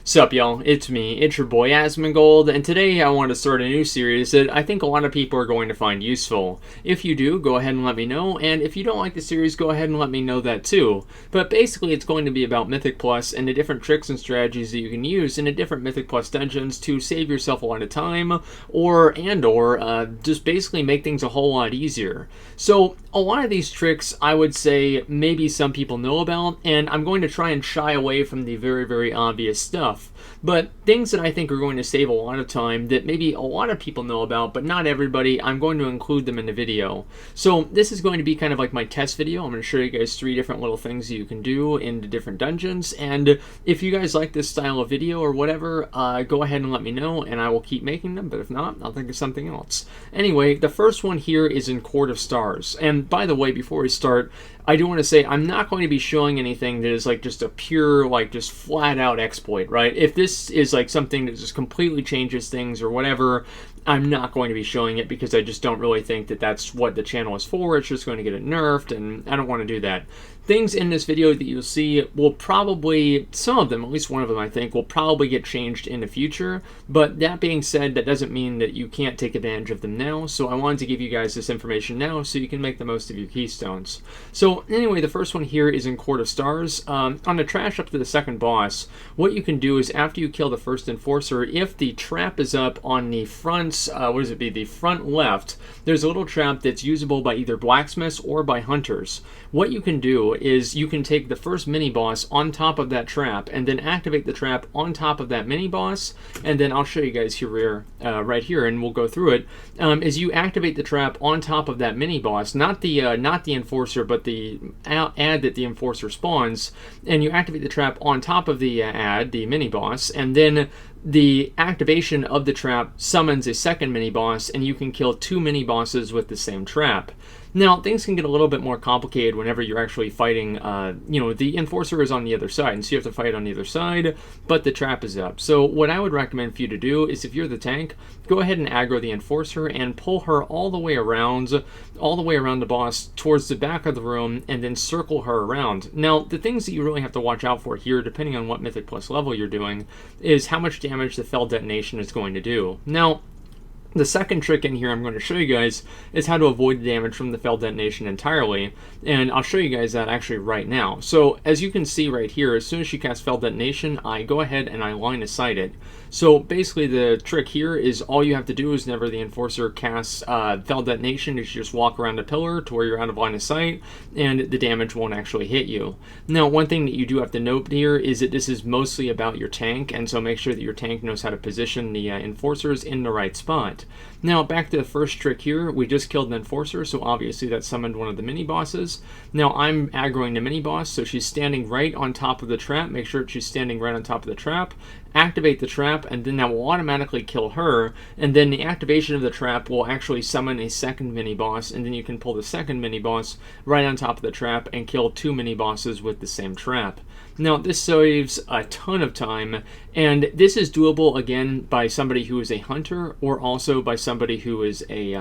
Sup y'all, it's me, it's your boy Asmongold, and today I want to start a new series that I think a lot of people are going to find useful. If you do, go ahead and let me know, and if you don't like the series, go ahead and let me know that too. But basically it's going to be about Mythic Plus and the different tricks and strategies that you can use in the different Mythic Plus dungeons to save yourself a lot of time, or just basically make things a whole lot easier. So a lot of these tricks I would say maybe some people know about, and I'm going to try and shy away from the very obvious stuff. But things that I think are going to save a lot of time that maybe a lot of people know about, but not everybody, I'm going to include them in the video. So this is going to be kind of like my test video. I'm going to show you guys 3 different little things that you can do in the different dungeons. And if you guys like this style of video or whatever, go ahead and let me know and I will keep making them. But if not, I'll think of something else. Anyway, the first one here is in Court of Stars. And by the way, before we start, I do want to say I'm not going to be showing anything that is like just a pure, like just flat out exploit, right? If this is like something that just completely changes things or whatever, I'm not going to be showing it because I just don't really think that that's what the channel is for. It's just going to get it nerfed, and I don't want to do that. Things in this video that you'll see will probably, some of them, at least one of them I think, will probably get changed in the future. But that being said, that doesn't mean that you can't take advantage of them now. So I wanted to give you guys this information now so you can make the most of your keystones. So anyway, the first one here is in Court of Stars. On the trash up to the second boss, what you can do is after you kill the first enforcer, if the trap is up on the front, the front left, there's a little trap that's usable by either blacksmiths or by hunters. What you can do is you can take the first mini boss on top of that trap and then activate the trap on top of that mini boss, and then I'll show you guys here right here and we'll go through it. Is you activate the trap on top of that mini boss, not the enforcer, but the ad that the enforcer spawns, and you activate the trap on top of the the mini boss, and then the activation of the trap summons a second mini boss, and you can kill 2 mini bosses with the same trap. Now, things can get a little bit more complicated whenever you're actually fighting, the enforcer is on the other side, and so you have to fight on the other side, but the trap is up. So what I would recommend for you to do is if you're the tank, go ahead and aggro the enforcer and pull her all the way around the boss towards the back of the room, and then circle her around. Now, the things that you really have to watch out for here, depending on what Mythic Plus level you're doing, is how much damage the fell detonation is going to do. Now, the second trick in here I'm going to show you guys is how to avoid the damage from the fell detonation entirely, and I'll show you guys that actually right now. So as you can see right here, as soon as she casts fell detonation, I go ahead and I line of sight it. So basically the trick here is all you have to do is whenever the enforcer casts fell detonation is you just walk around a pillar to where you're out of line of sight and the damage won't actually hit you. Now, one thing that you do have to note here is that this is mostly about your tank, and so make sure that your tank knows how to position the enforcers in the right spot. Now, back to the first trick here, we just killed an enforcer, so obviously that summoned one of the mini bosses. Now I'm aggroing the mini boss, so she's standing right on top of the trap. Make sure she's standing right on top of the trap. Activate the trap, and then that will automatically kill her, and then the activation of the trap will actually summon a second mini boss, and then you can pull the second mini boss right on top of the trap and kill 2 mini bosses with the same trap. Now, this saves a ton of time, and this is doable again by somebody who is a hunter, or also by somebody who is a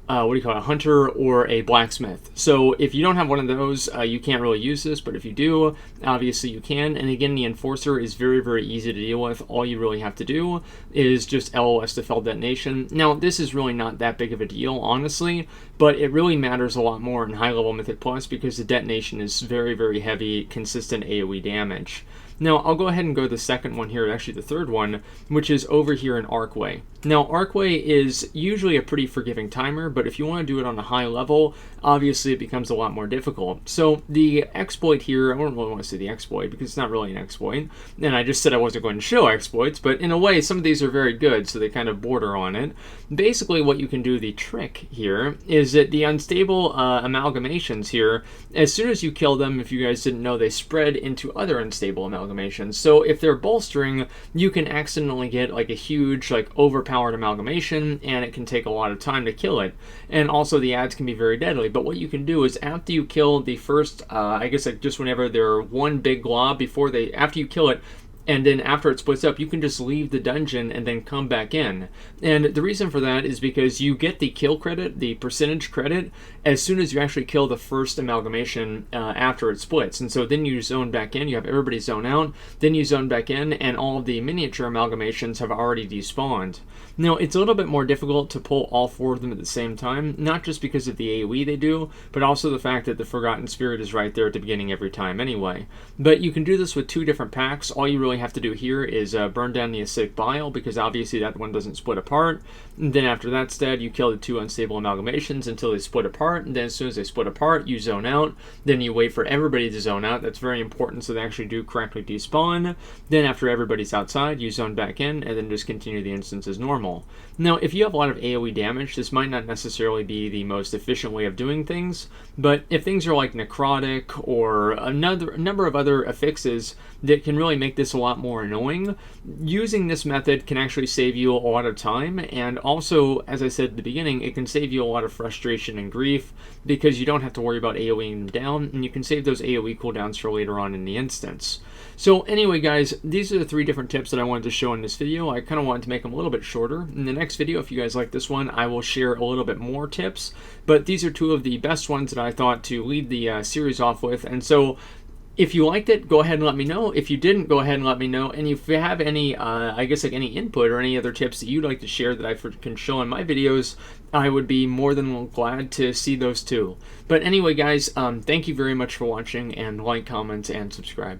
a hunter or a blacksmith. So if you don't have one of those, you can't really use this, but if you do, obviously you can. And again, the enforcer is very easy to deal with. All you really have to do is just LOS the fell detonation. Now, this is really not that big of a deal, honestly, but it really matters a lot more in high level Mythic Plus because the detonation is very heavy, consistent AoE damage. Now, I'll go ahead and go to the second one here, actually the third one, which is over here in Arcway. Now, Arcway is usually a pretty forgiving timer, but if you want to do it on a high level, obviously it becomes a lot more difficult. So the exploit here, I don't really want to say the exploit because it's not really an exploit, and I just said I wasn't going to show exploits, but in a way, some of these are very good, so they kind of border on it. Basically, what you can do, the trick here, is that the unstable amalgamations here, as soon as you kill them, if you guys didn't know, they spread into other unstable amalgamations. So if they're bolstering, you can accidentally get like a huge, like overpowered amalgamation, and it can take a lot of time to kill it. And also the ads can be very deadly. But what you can do is after you kill the first, I guess like just whenever they're one big glob, after you kill it, and then after it splits up, you can just leave the dungeon and then come back in. And the reason for that is because you get the kill credit, the percentage credit, as soon as you actually kill the first amalgamation after it splits. And so then you zone back in, you have everybody zone out, then you zone back in, and all of the miniature amalgamations have already despawned. Now, it's a little bit more difficult to pull all 4 of them at the same time, not just because of the AoE they do, but also the fact that the Forgotten Spirit is right there at the beginning every time anyway. But you can do this with 2 different packs. All you really have to do here is burn down the Acidic Bile, because obviously that one doesn't split apart. And then after that's dead, you kill the 2 unstable amalgamations until they split apart, and then as soon as they split apart, you zone out. Then you wait for everybody to zone out. That's very important so they actually do correctly despawn. Then after everybody's outside, you zone back in, and then just continue the instance as normal. Now, if you have a lot of AoE damage, this might not necessarily be the most efficient way of doing things, but if things are like necrotic or a number of other affixes that can really make this a lot more annoying, using this method can actually save you a lot of time, and also, as I said at the beginning, it can save you a lot of frustration and grief because you don't have to worry about AoEing them down, and you can save those AoE cooldowns for later on in the instance. So anyway, guys, these are the 3 different tips that I wanted to show in this video. I kind of wanted to make them a little bit shorter. In the next video, if you guys like this one, I will share a little bit more tips, but these are 2 of the best ones that I thought to lead the series off with. And so if you liked it, go ahead and let me know. If you didn't, go ahead and let me know. And if you have any, I guess, like any input or any other tips that you'd like to share that I can show in my videos, I would be more than glad to see those too. But anyway, guys, thank you very much for watching, and like, comment, and subscribe.